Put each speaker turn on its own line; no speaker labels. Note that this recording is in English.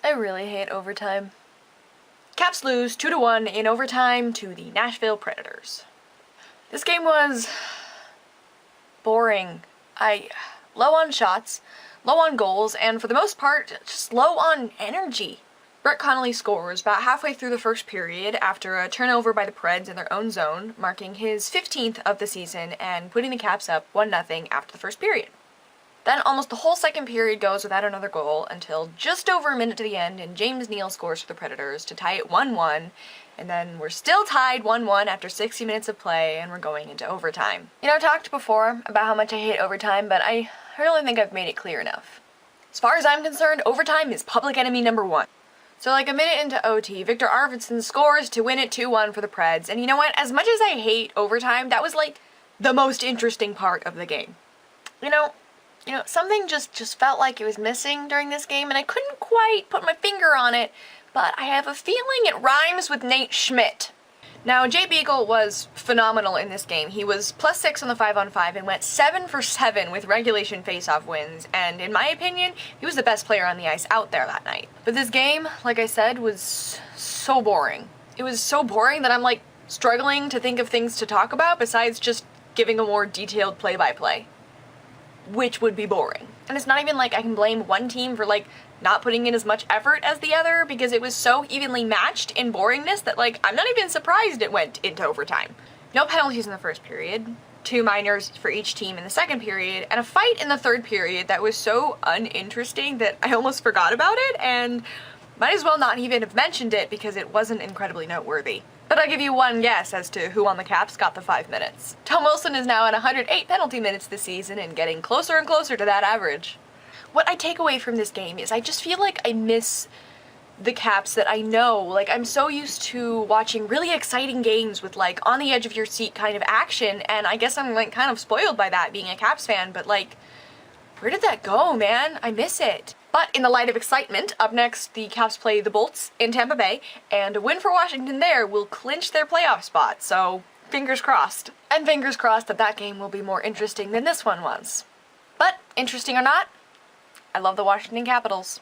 I really hate overtime. Caps lose 2-1 in overtime to the Nashville Predators. This game was boring. Low on shots, low on goals, and for the most part, just low on energy. Brett Connolly scores about halfway through the first period after a turnover by the Preds in their own zone, marking his 15th of the season and putting the Caps up 1-0 after the first period. Then almost the whole second period goes without another goal until just over a minute to the end, and James Neal scores for the Predators to tie it 1-1, and then we're still tied 1-1 after 60 minutes of play, and we're going into overtime. You know, I talked before about how much I hate overtime, but I really think I've made it clear enough. As far as I'm concerned, overtime is public enemy number one. So like a minute into OT, Victor Arvidsson scores to win it 2-1 for the Preds, and you know what? As much as I hate overtime, that was like the most interesting part of the game. You know, something just felt like it was missing during this game, and I couldn't quite put my finger on it, but I have a feeling it rhymes with Nate Schmidt. Now, Jay Beagle was phenomenal in this game. He was +6 on the 5-on-5 and went 7 for 7 with regulation face-off wins, and in my opinion, he was the best player on the ice out there that night. But this game, like I said, was so boring. It was so boring that I'm like struggling to think of things to talk about besides just giving a more detailed play-by-play. Which would be boring. And it's not even like I can blame one team for like not putting in as much effort as the other, because it was so evenly matched in boringness that like I'm not even surprised it went into overtime. No penalties in the first period, 2 minors for each team in the second period, and a fight in the third period that was so uninteresting that I almost forgot about it, and might as well not even have mentioned it because it wasn't incredibly noteworthy. But I'll give you one guess as to who on the Caps got the 5 minutes. Tom Wilson is now at 108 penalty minutes this season and getting closer and closer to that average. What I take away from this game is I just feel like I miss the Caps that I know. Like, I'm so used to watching really exciting games with like on the edge of your seat kind of action, and I guess I'm like kind of spoiled by that being a Caps fan, but like, where did that go, man? I miss it. But in the light of excitement, up next the Caps play the Bolts in Tampa Bay, and a win for Washington there will clinch their playoff spot, so fingers crossed. And fingers crossed that that game will be more interesting than this one was. But, interesting or not, I love the Washington Capitals.